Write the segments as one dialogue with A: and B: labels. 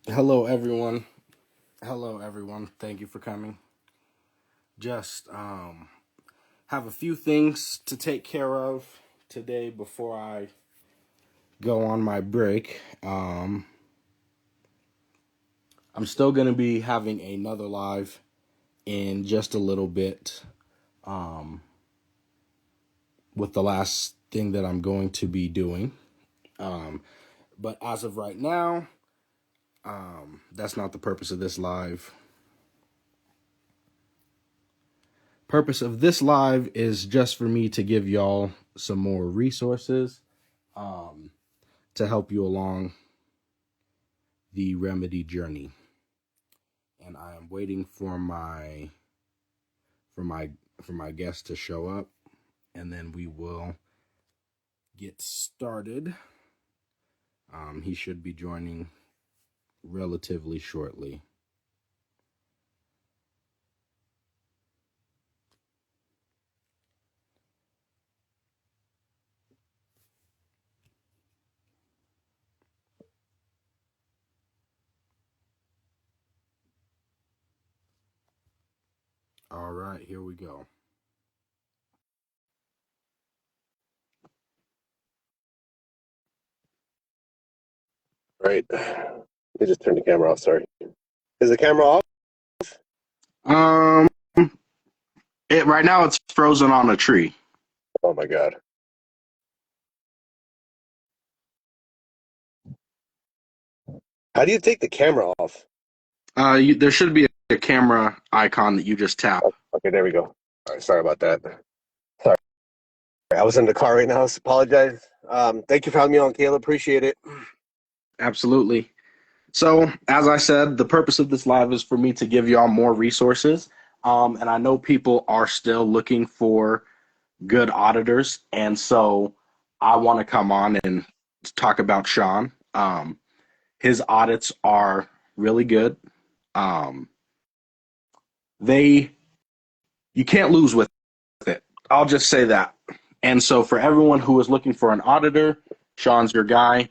A: Hello, everyone. Hello, everyone. Thank you for coming. Just have a few things to take care of today before I go on my break. I'm still going to be having another live in just a little bit with the last thing that I'm going to be doing. But as of right now, that's not the purpose of this live. Purpose of this live is just for me to give y'all some more resources to help you along the remedy journey. And I am waiting for for my my guest to show up, and then we will get started. He should be joining relatively shortly. All right, here we go.
B: Right. Let me just turn the camera off. Sorry. Is the camera off?
A: Um, right now it's frozen on a tree.
B: Oh my God. How do you take the camera off?
A: There should be a camera icon that you just tap.
B: Okay, there we go. All right, sorry about that. Sorry. I was in the car right now. So apologize. Thank you for having me on, Caleb. Appreciate it.
A: Absolutely. So, as I said, the purpose of this live is for me to give y'all more resources. And I know people are still looking for good auditors. And so I want to come on and talk about Shawn. His audits are really good. Um, they, you can't lose with it. I'll just say that. And so for everyone who is looking for an auditor, Shawn's your guy.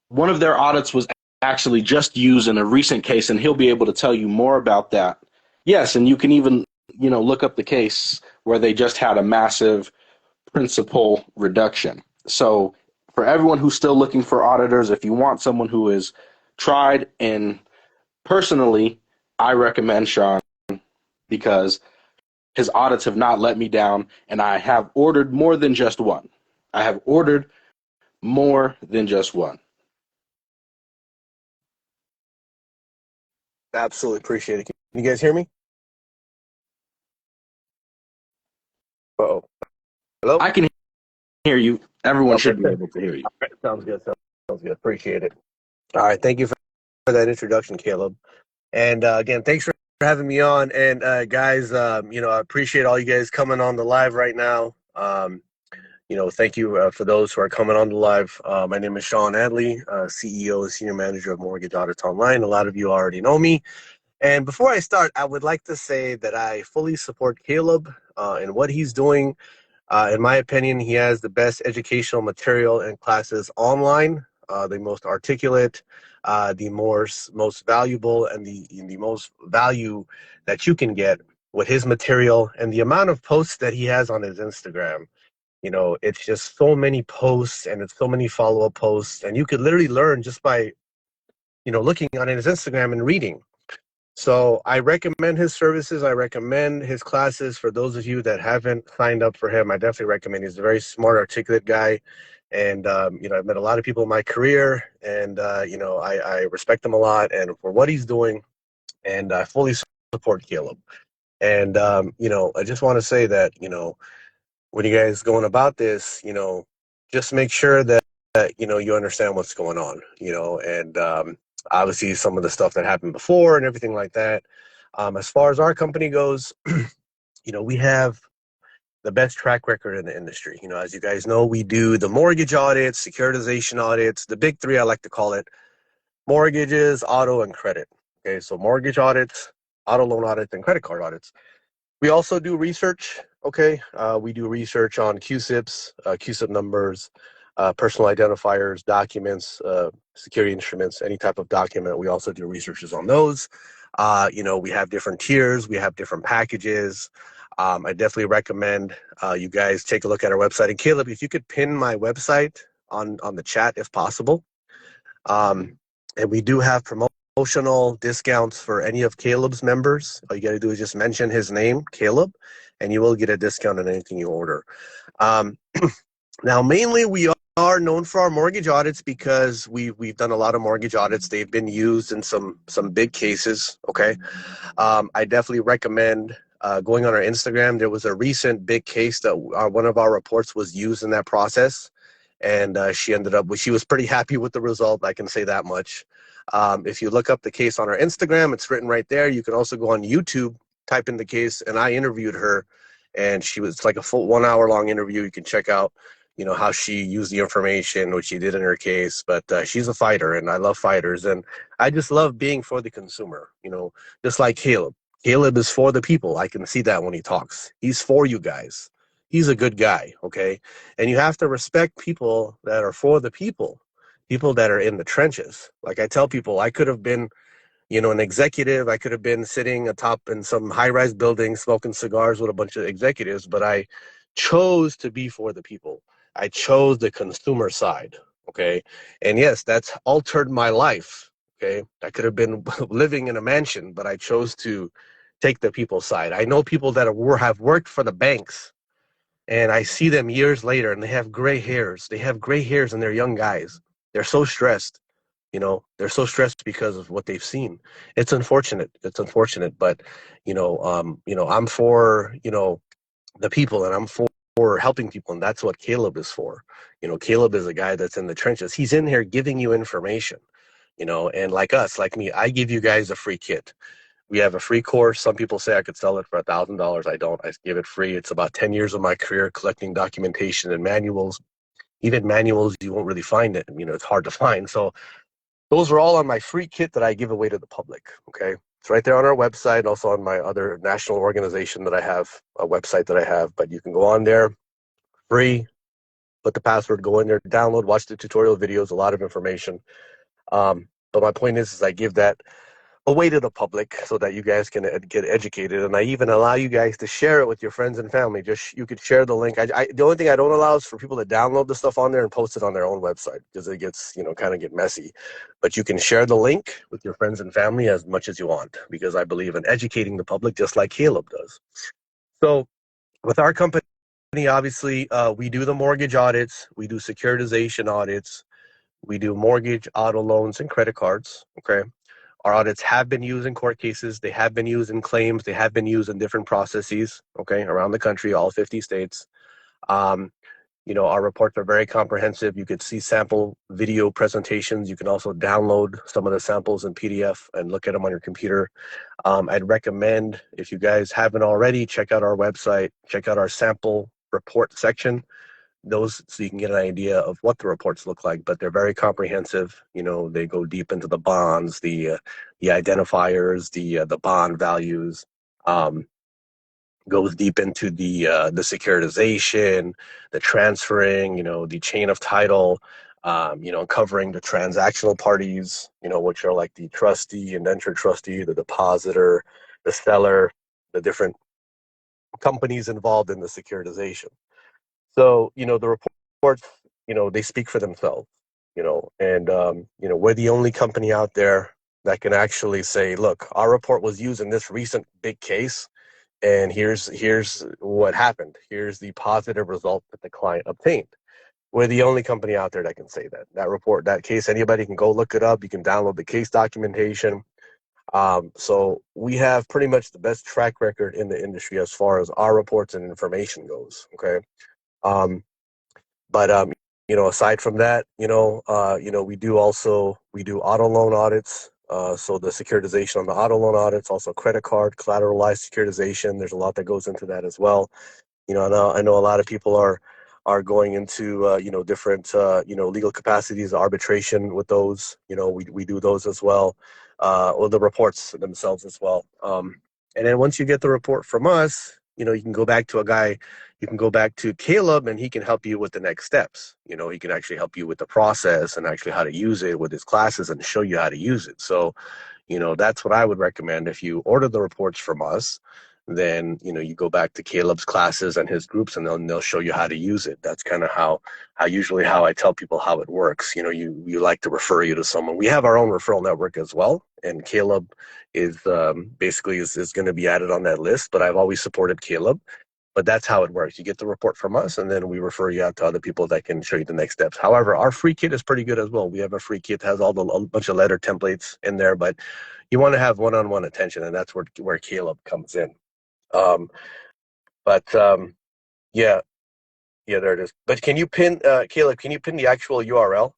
A: One of their audits was actually just used in a recent case, and he'll be able to tell you more about that. Yes, and you can even look up the case where they just had a massive principal reduction. So for everyone who's still looking for auditors, if you want someone who is tried, and personally, I recommend Shawn because his audits have not let me down, and I have ordered more than just one. I have ordered more than just one.
B: Absolutely appreciate it. Can you guys hear me? Uh-oh. Hello?
A: I can hear you. Everyone
B: Okay.
A: should be able to hear you.
B: All right, sounds good. Sounds good. Appreciate it. All right. Thank you for that introduction, Caleb. And again, thanks for having me on. And guys, I appreciate all you guys coming on the live right now. Thank you for those who are coming on the live. My name is Shawn Adli, CEO and Senior Manager of Mortgage Audits Online. A lot of you already know me. And before I start, I would like to say that I fully support Caleb in what he's doing. In my opinion, he has the best educational material and classes online, the most articulate, the most valuable, and the most value that you can get with his material and the amount of posts that he has on his Instagram. It's just so many posts and it's so many follow-up posts, and you could literally learn just by, looking on his Instagram and reading. So I recommend his services. I recommend his classes for those of you that haven't signed up for him. I definitely recommend. He's a very smart, articulate guy. And, I've met a lot of people in my career, and, I respect him a lot and for what he's doing, and I fully support Caleb. And, I just want to say that, when you guys going about this, just make sure that you understand what's going on, and obviously some of the stuff that happened before and everything like that. As far as our company goes, we have the best track record in the industry. As you guys know, we do the mortgage audits, securitization audits, the big three I like to call it: mortgages, auto, and credit. Okay, so mortgage audits, auto loan audits, and credit card audits. We also do research. Okay, we do research on QSIPs, QSIP numbers, personal identifiers, documents, security instruments, any type of document. We also do researches on those. We have different tiers, we have different packages. I definitely recommend you guys take a look at our website. And Caleb, if you could pin my website on the chat if possible. And we do have promotional discounts for any of Caleb's members. All you got to do is just mention his name, Caleb, and you will get a discount on anything you order. Now, mainly we are known for our mortgage audits because we've done a lot of mortgage audits. They've been used in some big cases. Okay, I definitely recommend going on our Instagram. There was a recent big case that one of our reports was used in that process, and she was pretty happy with the result. I can say that much. If you look up the case on our Instagram, it's written right there. You can also go on YouTube, type in the case, and I interviewed her, and it's like a full 1 hour long interview. You can check out how she used the information, what she did in her case. But she's a fighter, and I love fighters, and I just love being for the consumer, just like Caleb. Caleb is for the people. I can see that when he talks. He's for you guys. He's a good guy, okay? And you have to respect people that are for the people that are in the trenches. Like I tell people, I could have been an executive. I could have been sitting atop in some high-rise building smoking cigars with a bunch of executives, but I chose to be for the people. I chose the consumer side, okay? And yes, that's altered my life, okay? I could have been living in a mansion, but I chose to take the people side. I know people that have worked for the banks, and I see them years later, and they have gray hairs. They have gray hairs, and they're young guys. They're so stressed. They're so stressed because of what they've seen. It's unfortunate. But I'm for the people, and I'm for helping people, and that's what Caleb is for. Caleb is a guy that's in the trenches. He's in here giving you information. And like me, I give you guys a free kit. We have a free course. Some people say I could sell it for $1,000. I don't. I give it free. It's about 10 years of my career collecting documentation and manuals. Even manuals, you won't really find it. It's hard to find. So those are all on my free kit that I give away to the public, okay? It's right there on our website, also on my other national organization that I have, a website that I have. But you can go on there, free, put the password, go in there, download, watch the tutorial videos, a lot of information. But my point is I give that away to the public so that you guys can get educated, and I even allow you guys to share it with your friends and family. You could share the link. The only thing I don't allow is for people to download the stuff on there and post it on their own website, because it gets kind of get messy. But you can share the link with your friends and family as much as you want, because I believe in educating the public just like Caleb does. So with our company, obviously we do the mortgage audits, we do securitization audits, we do mortgage, auto loans, and credit cards. Okay. Our audits have been used in court cases. They have been used in claims. They have been used in different processes, okay, around the country, all 50 states. Our reports are very comprehensive. You could see sample video presentations. You can also download some of the samples in PDF and look at them on your computer. I'd recommend, if you guys haven't already, check out our website, check out our sample report section. Those, so you can get an idea of what the reports look like, but they're very comprehensive. They go deep into the bonds, the identifiers, the bond values, goes deep into the securitization, the transferring, the chain of title, covering the transactional parties, which are like the trustee, indentured trustee, the depositor, the seller, the different companies involved in the securitization. So, the reports, they speak for themselves, and, we're the only company out there that can actually say, look, our report was used in this recent big case, and here's what happened. Here's the positive result that the client obtained. We're the only company out there that can say that. That report, that case, anybody can go look it up. You can download the case documentation. So we have pretty much the best track record in the industry as far as our reports and information goes, okay? But aside from that, we do auto loan audits. So the securitization on the auto loan audits, also credit card, collateralized securitization. There's a lot that goes into that as well. I know a lot of people are going into different legal capacities, arbitration with those. We do those as well, or the reports themselves as well. And then once you get the report from us, you can go back to a guy, you can go back to Caleb, and he can help you with the next steps. He can actually help you with the process and actually how to use it with his classes and show you how to use it. So, that's what I would recommend. If you order the reports from us, then, you go back to Caleb's classes and his groups, and they'll show you how to use it. That's kind of how usually how I tell people how it works. You like to refer you to someone. We have our own referral network as well, and Caleb is basically is going to be added on that list, but I've always supported Caleb. But that's how it works. You get the report from us, and then we refer you out to other people that can show you the next steps. However, our free kit is pretty good as well. We have a free kit that has a bunch of letter templates in there, but you want to have one-on-one attention, and that's where Caleb comes in. Um, but yeah, there it is. But can you pin Caleb? Can you pin the actual URL?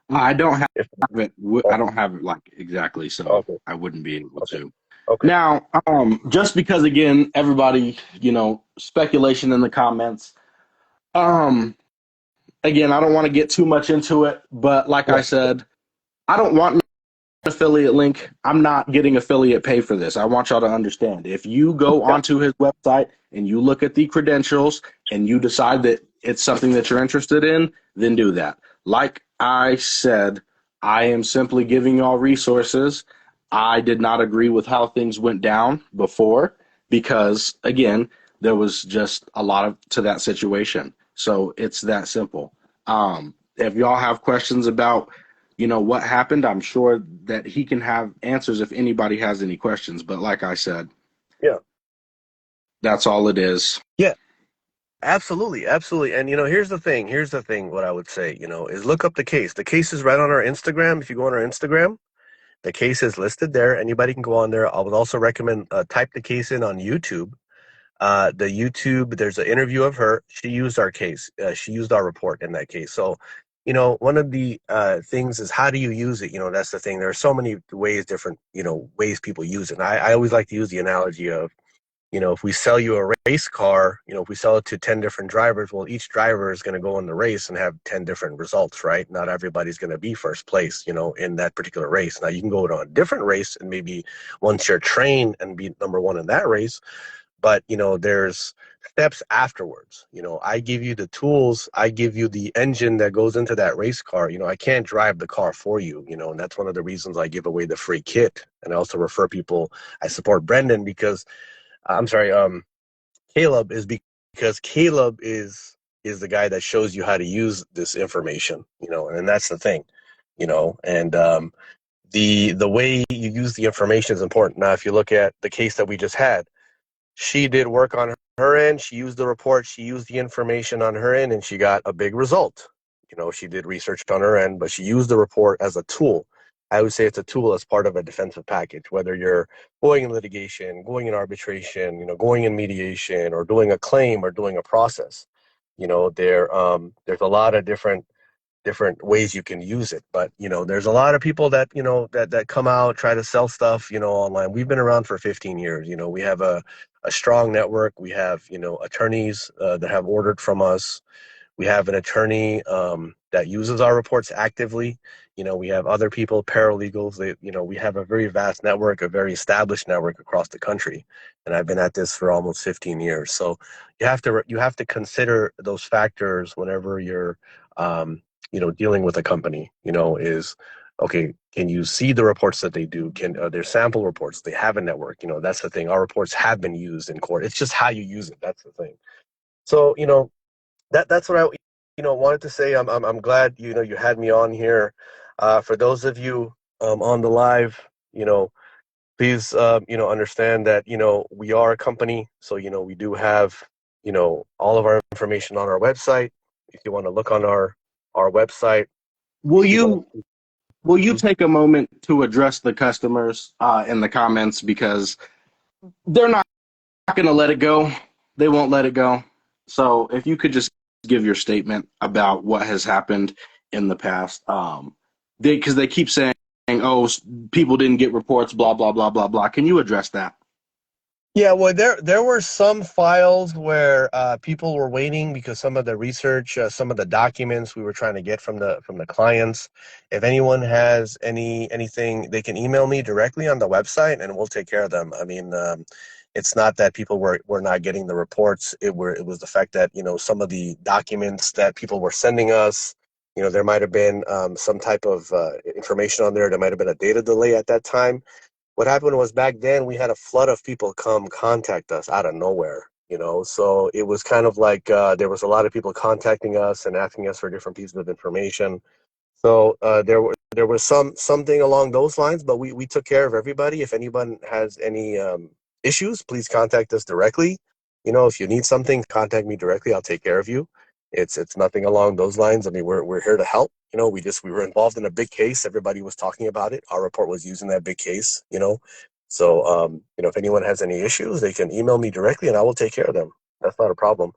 A: I don't have
B: If,
A: it. I don't have it like exactly, so
B: okay.
A: I wouldn't be able
B: Okay.
A: to.
B: Okay.
A: Now, just because again, everybody, speculation in the comments. Again, I don't want to get too much into it, but like I
B: Yeah.
A: said, I don't want affiliate link. I'm not getting affiliate pay for this. I want y'all to understand. If you go
B: Yeah.
A: onto his website and you look at the credentials and you decide that it's something that you're interested in, then do that. Like I said, I am simply giving y'all resources. I did not agree with how things went down before because, again, there was just a lot to that situation. So it's that simple. If y'all have questions about what happened, I'm sure that he can have answers if anybody has any questions. But like I said,
B: Yeah.
A: that's all it is.
B: Yeah. Absolutely, absolutely. And here's the thing. Here's the thing. What I would say, is look up the case. The case is right on our Instagram. If you go on our Instagram, the case is listed there. Anybody can go on there. I would also recommend type the case in on YouTube. The YouTube, there's an interview of her. She used our case. She used our report in that case. So, one of the things is how do you use it? That's the thing. There are so many ways, different, ways people use it. And I always like to use the analogy of, if we sell you a race car, if we sell it to 10 different drivers, well, each driver is going to go in the race and have 10 different results, right? Not everybody's going to be first place, in that particular race. Now, you can go to a different race and maybe once you're trained and be number one in that race, but there's steps afterwards. I give you the tools, I give you the engine that goes into that race car. I can't drive the car for you, and that's one of the reasons I give away the free kit. And I also refer people, I support Brendan because I'm sorry, Caleb is because Caleb is the guy that shows you how to use this information, and that's the thing, and the way you use the information is important. Now, if you look at the case that we just had, she did work on her end. She used the report. She used the information on her end, and she got a big result. She did research on her end, but she used the report as a tool. I would say it's a tool as part of a defensive package, whether you're going in litigation, going in arbitration, going in mediation, or doing a claim or doing a process. There's a lot of different ways you can use it. But there's a lot of people that that come out try to sell stuff online. We've been around for 15 years. We have a strong network. We have attorneys that have ordered from us. We have an attorney that uses our reports actively. We have other people, paralegals. We have a very vast network, a very established network across the country. And I've been at this for almost 15 years. So you have to consider those factors whenever you're dealing with a company. Is okay. Can you see the reports that they do? Can their sample reports? They have a network. That's the thing. Our reports have been used in court. It's just how you use it. That's the thing. So that's what I wanted to say. I'm glad you had me on here. For those of you on the live, please understand that we are a company, so we do have all of our information on our website. If you want to look on our website,
A: Will
B: if you want
A: you will you take a moment to address the customers in the comments because they're not going to let it go. They won't let it go. So if you could just give your statement about what has happened in the past, because they keep saying, "Oh, people didn't get reports," blah blah blah blah blah. Can you address that?
B: Yeah, well, there were some files where people were waiting because some of the research, some of the documents we were trying to get from the clients. If anyone has anything, they can email me directly on the website, and we'll take care of them. I mean, It's not that people were not getting the reports. It was the fact that, some of the documents that people were sending us, there might have been some type of information on there. There might have been a data delay at that time. What happened was back then we had a flood of people come contact us out of nowhere. So it was kind of like there was a lot of people contacting us and asking us for different pieces of information. So there was something along those lines, but we took care of everybody. If anyone has any issues, please contact us directly. If you need something, contact me directly. I'll take care of you. It's nothing along those lines. I mean, we're here to help. We were involved in a big case. Everybody was talking about it. Our report was used in that big case. So if anyone has any issues, they can email me directly, and I will take care of them. That's not a problem.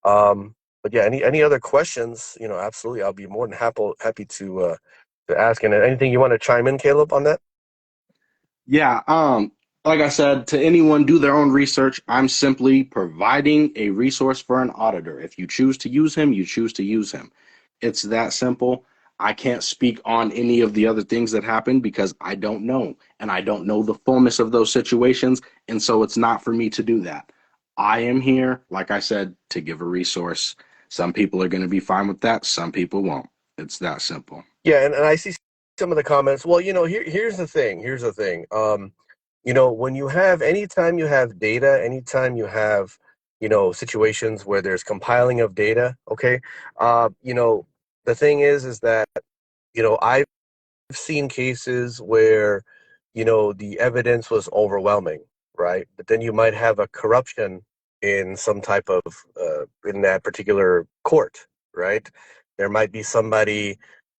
B: Um, but yeah, any other questions? Absolutely, I'll be more than happy to ask. And anything you want to chime in, Caleb, on that?
A: Yeah, like I said, to anyone do their own research. I'm simply providing a resource for an auditor. If you choose to use him, you choose to use him. It's that simple. I can't speak on any of the other things that happened because I don't know, and I don't know the fullness of those situations, and so it's not for me to do that. I am here, like I said, to give a resource. Some people are going to be fine with that, some people won't. It's that simple.
B: Yeah, and I see some of the comments. Well, here's the thing. Here's the thing. When anytime you have data, anytime you have, situations where there's compiling of data, okay, the thing is that, I've seen cases where, the evidence was overwhelming, right? But then you might have a corruption in some type of, in that particular court, right? There might be somebody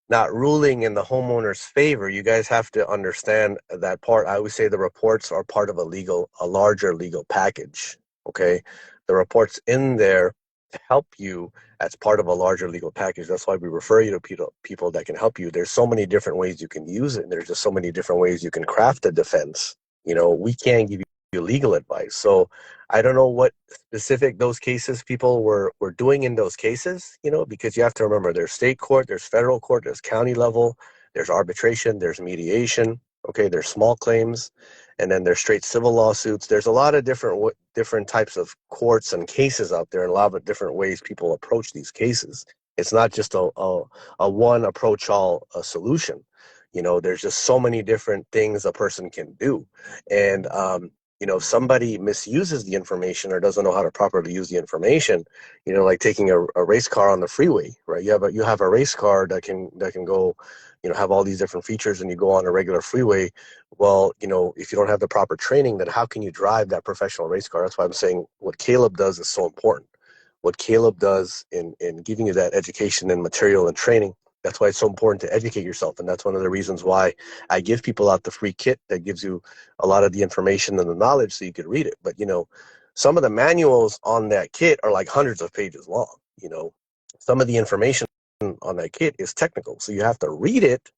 B: not ruling in the homeowner's favor. You guys have to understand that part. I always say the reports are part of a larger legal package, okay? The reports in there to help you as part of a larger legal package. That's why we refer you to people that can help you. There's so many different ways you can use it, and there's just so many different ways you can craft a defense. We can't give you legal advice. So I don't know what specific those cases people were doing in those cases, because you have to remember there's state court, there's federal court, there's county level, there's arbitration, there's mediation, okay, there's small claims, and then there's straight civil lawsuits. There's a lot of different types of courts and cases out there, and a lot of different ways people approach these cases. It's not just a one approach all solution. There's just so many different things a person can do, and somebody misuses the information or doesn't know how to properly use the information, like taking a race car on the freeway, right? You have a race car that can go, have all these different features, and you go on a regular freeway. Well, if you don't have the proper training, then how can you drive that professional race car? That's why I'm saying what Caleb does is so important. What Caleb does in giving you that education and material and training, that's why it's so important to educate yourself. And that's one of the reasons why I give people out the free kit that gives you a lot of the information and the knowledge so you could read it. But, some of the manuals on that kit are like hundreds of pages long. Some of the information on that kit is technical. So you have to read it,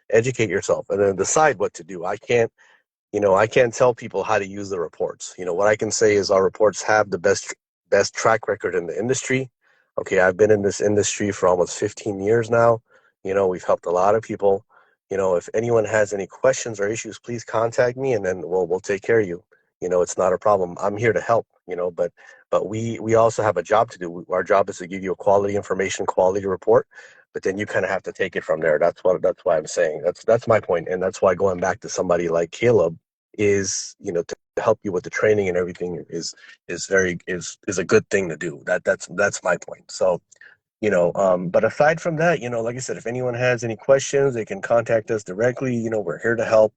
B: educate yourself, and then decide what to do. I can't tell people how to use the reports. What I can say is our reports have the best track record in the industry. Okay, I've been in this industry for almost 15 years now. We've helped a lot of people. If anyone has any questions or issues, please contact me, and then we'll take care of you. It's not a problem. I'm here to help. But we also have a job to do. Our job is to give you a quality information, quality report. But then you kind of have to take it from there. That's why I'm saying that's my point, and that's why going back to somebody like Caleb is, to help you with the training and everything is a good thing to do. That's my point. So, but aside from that, like I said, if anyone has any questions, they can contact us directly. We're here to help.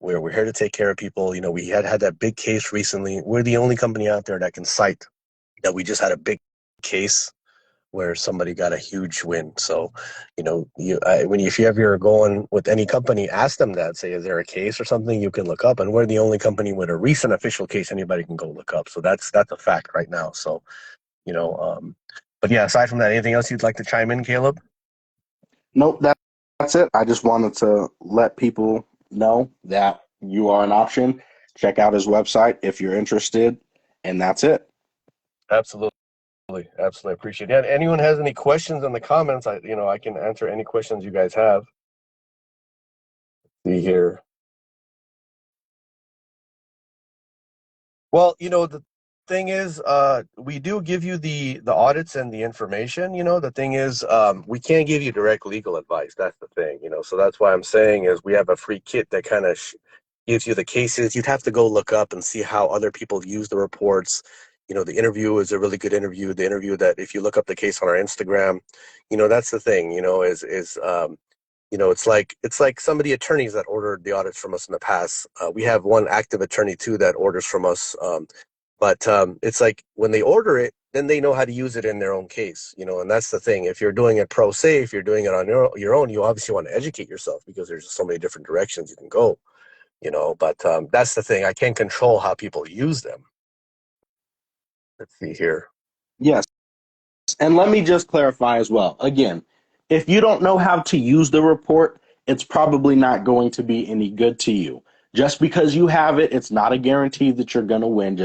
B: We're here to take care of people. We had that big case recently. We're the only company out there that can cite that we just had a big case where somebody got a huge win. So, if you ever going with any company, ask them that. Say, is there a case or something you can look up? And we're the only company with a recent official case anybody can go look up. So that's a fact right now. So, you know, um, but yeah, aside from that, anything else you'd like to chime in, Caleb?
A: Nope, that's it. I just wanted to let people know that you are an option. Check out his website if you're interested, and that's it.
B: Absolutely. Absolutely appreciate it. Yeah, anyone has any questions in the comments, I can answer any questions you guys have. See here. Well, the thing is, we do give you the audits and the information. The thing is, we can't give you direct legal advice. That's the thing. So that's why I'm saying is we have a free kit that kind of gives you the cases. You'd have to go look up and see how other people use the reports. The interview is a really good interview. The interview that if you look up the case on our Instagram, that's the thing. It's like some of the attorneys that ordered the audits from us in the past. We have one active attorney too that orders from us. But it's like when they order it, then they know how to use it in their own case, and that's the thing. If you're doing it pro se, if you're doing it on your own, you obviously want to educate yourself because there's so many different directions you can go, but that's the thing. I can't control how people use them. Let's see here.
A: Yes. And let me just clarify as well. Again, if you don't know how to use the report, it's probably not going to be any good to you. Just because you have it, it's not a guarantee that you're going to win.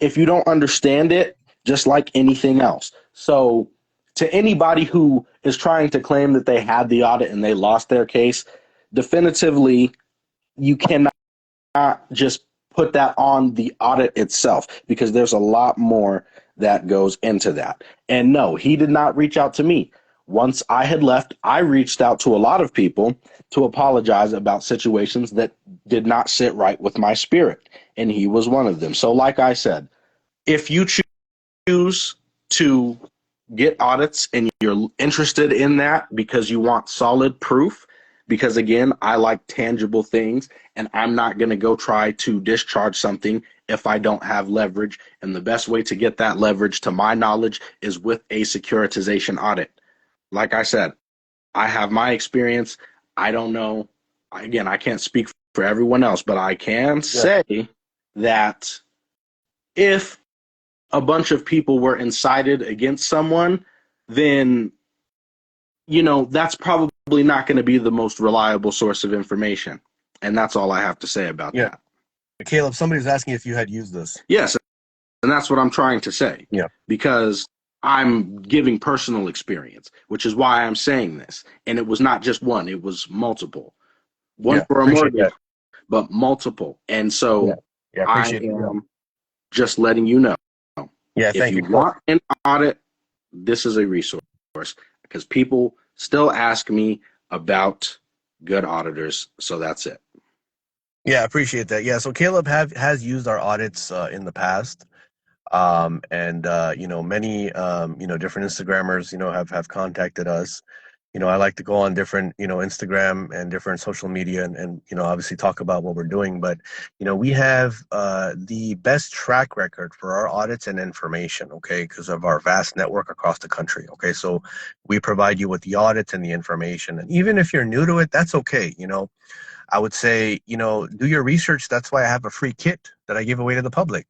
A: If you don't understand it, just like anything else. So, to anybody who is trying to claim that they had the audit and they lost their case, definitively, you cannot just put that on the audit itself because there's a lot more that goes into that. And no, he did not reach out to me. Once I had left, I reached out to a lot of people to apologize about situations that did not sit right with my spirit. And he was one of them. So, like I said, if you choose to get audits and you're interested in that because you want solid proof, because again, I like tangible things and I'm not going to go try to discharge something if I don't have leverage. And the best way to get that leverage, to my knowledge, is with a securitization audit. Like I said, I have my experience. I don't know. Again, I can't speak for everyone else, but I can
B: Yeah.
A: say that if a bunch of people were incited against someone, then that's probably not going to be the most reliable source of information. And that's all I have to say about
B: Yeah.
A: that.
B: Caleb, somebody's asking if you had used this.
A: Yes, and that's what I'm trying to say.
B: Yeah.
A: Because I'm giving personal experience, which is why I'm saying this. And it was not just one, it was multiple. One
B: Yeah.
A: for a
B: Appreciate
A: mortgage,
B: that.
A: but multiple. And
B: Yeah.
A: so
B: Yeah.
A: I
B: Appreciate it. Yeah.
A: am just letting you know,
B: Yeah.
A: if
B: Thank
A: you
B: you. So,
A: want an audit, this is a resource because people still ask me about good auditors. So that's it.
B: yeah, appreciate that. Yeah. So Caleb has used our audits in the past. And many different Instagrammers have contacted us. I like to go on different Instagram and different social media and obviously talk about what we're doing. But we have the best track record for our audits and information, okay, because of our vast network across the country. Okay, so we provide you with the audits and the information, and even if you're new to it, that's okay. I would say, do your research. That's why I have a free kit that I give away to the public.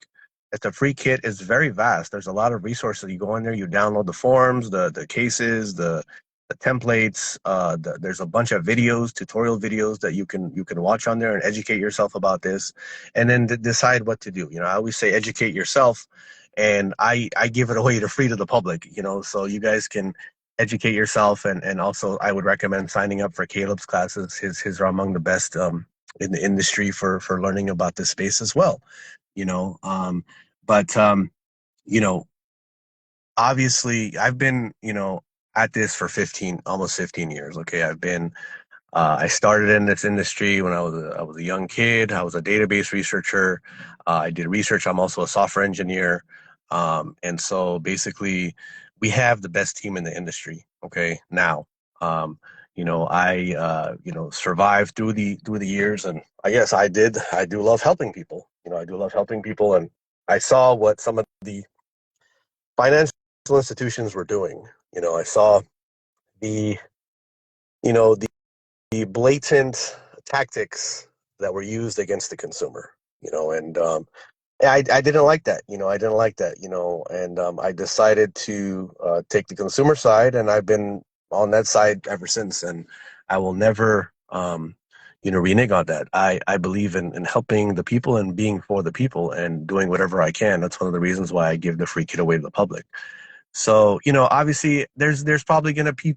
B: It's a free kit. It's very vast. There's a lot of resources. You go in there, you download the forms, the cases, the templates. There's a bunch of videos, tutorial videos that you can watch on there and educate yourself about this, and then decide what to do. I always say educate yourself, and I give it away to free to the public. So you guys can educate yourself, and also I would recommend signing up for Caleb's classes. His are among the best in the industry for learning about this space as well. You know, but you know, obviously I've been at this for 15 almost 15 years. Okay, I started in this industry when I was a young kid. I was a database researcher. I did research. I'm also a software engineer, and so basically, we have the best team in the industry. Okay, now, I survived through the years, and I guess I do love helping people. I do love helping people, and I saw what some of the financial institutions were doing. I saw the you know the blatant tactics that were used against the consumer, and I didn't like that, I didn't like that, and I decided to take the consumer side, and I've been on that side ever since, and I will never, renege on that. I believe in helping the people and being for the people and doing whatever I can. That's one of the reasons why I give the free kit away to the public. So, obviously there's probably going to be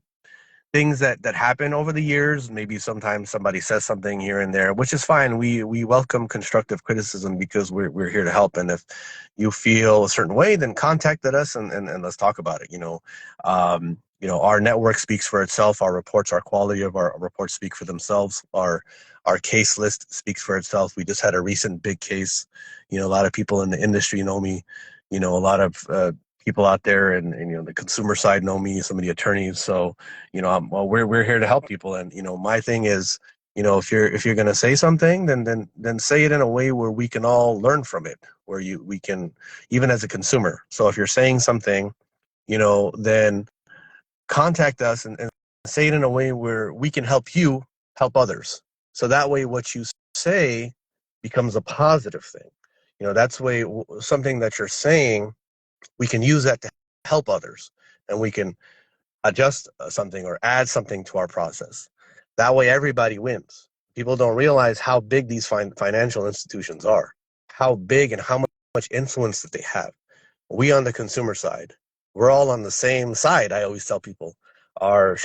B: things that happen over the years. Maybe sometimes somebody says something here and there, which is fine. We welcome constructive criticism because we're here to help. And if you feel a certain way, then contact us and let's talk about it. Our network speaks for itself. Our reports, our quality of our reports speak for themselves. Our case list speaks for itself. We just had a recent big case. A lot of people in the industry know me. A lot of people out there and the consumer side know me, some of the attorneys. So we're here to help people. And my thing is, if you're going to say something, then say it in a way where we can all learn from it, where we can, even as a consumer. So if you're saying something, then contact us and say it in a way where we can help you help others. So that way what you say becomes a positive thing. That's way something that you're saying, we can use that to help others, and we can adjust something or add something to our process. That way everybody wins. People don't realize how big these financial institutions are, how big and how much influence that they have. We on the consumer side, we're all on the same side. I always tell people our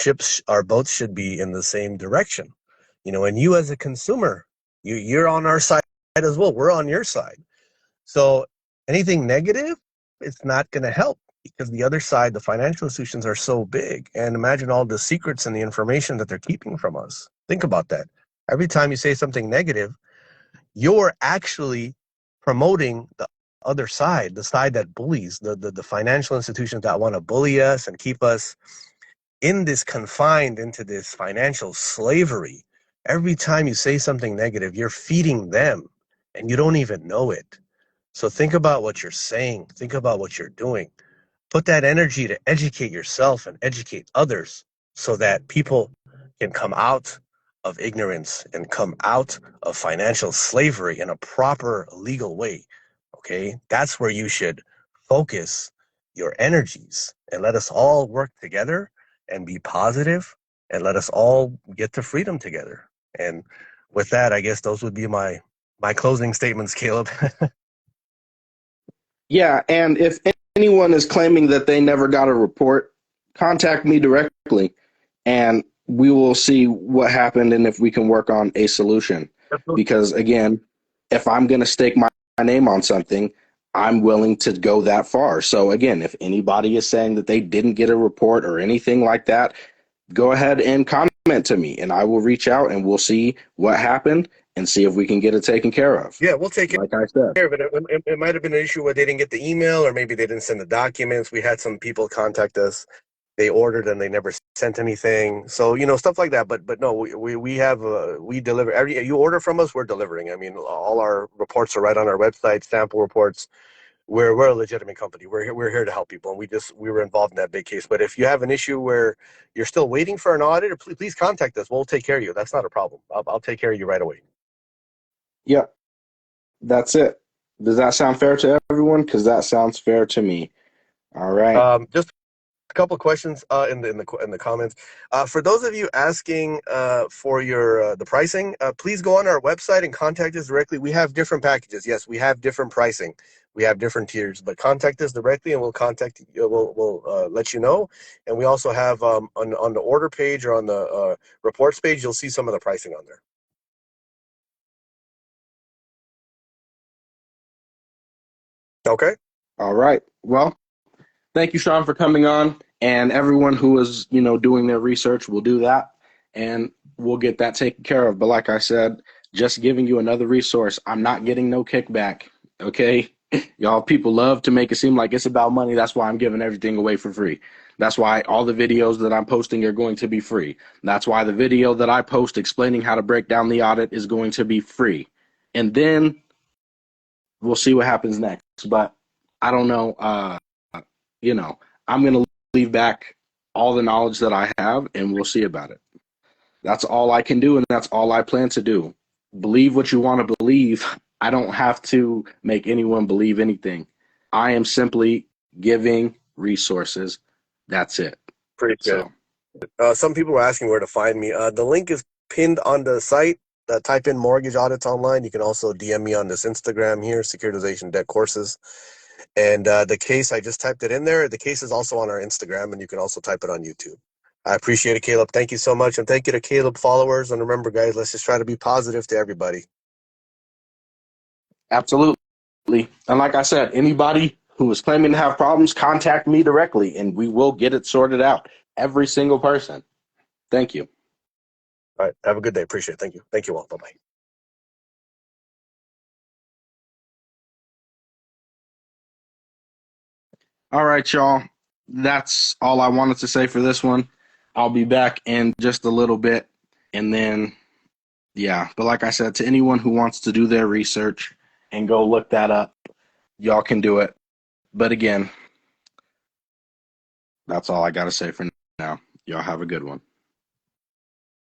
B: boats should be in the same direction. And you as a consumer, you're on our side as well. We're on your side. So anything negative, it's not going to help, because the other side, the financial institutions, are so big. And imagine all the secrets and the information that they're keeping from us. Think about that. Every time you say something negative, you're actually promoting the other side, the side that bullies, the financial institutions that want to bully us and keep us in this, confined into this financial slavery. Every time you say something negative, you're feeding them and you don't even know it. So think about what you're saying. Think about what you're doing. Put that energy to educate yourself and educate others so that people can come out of ignorance and come out of financial slavery in a proper legal way. Okay? That's where you should focus your energies, and let us all work together and be positive, and let us all get to freedom together. And with that, I guess those would be my closing statements, Caleb.
A: Yeah, and if anyone is claiming that they never got a report, contact me directly and we will see what happened and if we can work on a solution. Because again, if I'm going to stake my name on something, I'm willing to go that far. So again, if anybody is saying that they didn't get a report or anything like that, go ahead and comment to me and I will reach out and we'll see what happened and see if we can get it taken care of.
B: Yeah, we'll take it.
A: Like I said.
B: But it might have been an issue where they didn't get the email, or maybe they didn't send the documents. We had some people contact us. They ordered and they never sent anything. So, stuff like that. But no, we have, we deliver. You order from us, we're delivering. I mean, all our reports are right on our website, sample reports. We're a legitimate company. We're here to help people, and we were involved in that big case. But if you have an issue where you're still waiting for an audit, please contact us. We'll take care of you. That's not a problem. I'll take care of you right away.
A: Yeah, that's it. Does that sound fair to everyone? Because that sounds fair to me. All right.
B: Just a couple of questions in the comments. For those of you asking for your the pricing, please go on our website and contact us directly. We have different packages. Yes, we have different pricing. We have different tiers, but contact us directly, and we'll contact you. We'll let you know. And we also have on the order page or on the reports page, you'll see some of the pricing on there. Okay.
A: All right. Well, thank you, Shawn, for coming on. And everyone who is, doing their research will do that. And we'll get that taken care of. But like I said, just giving you another resource. I'm not getting no kickback. Okay. Y'all people love to make it seem like it's about money. That's why I'm giving everything away for free. That's why all the videos that I'm posting are going to be free. That's why the video that I post explaining how to break down the audit is going to be free. And then we'll see what happens next. But I don't know. I'm going to leave back all the knowledge that I have, and we'll see about it. That's all I can do, and that's all I plan to do. Believe what you want to believe. I don't have to make anyone believe anything. I am simply giving resources. That's it.
B: Pretty good. Some people were asking where to find me. The link is pinned on the site. Type in Mortgage Audits Online. You can also DM me on this Instagram here, Securitization Debt Courses. And the case, I just typed it in there. The case is also on our Instagram, and you can also type it on YouTube. I appreciate it, Caleb. Thank you so much. And thank you to Caleb followers. And remember, guys, let's just try to be positive to everybody.
A: Absolutely. And like I said, anybody who is claiming to have problems, contact me directly and we will get it sorted out. Every single person. Thank you.
B: All right. Have a good day. Appreciate it. Thank you. Thank you all. Bye-bye.
A: All right, y'all. That's all I wanted to say for this one. I'll be back in just a little bit. And then, yeah. But like I said, to anyone who wants to do their research and go look that up, y'all can do it. But again, that's all I got to say for now. Y'all have a good one.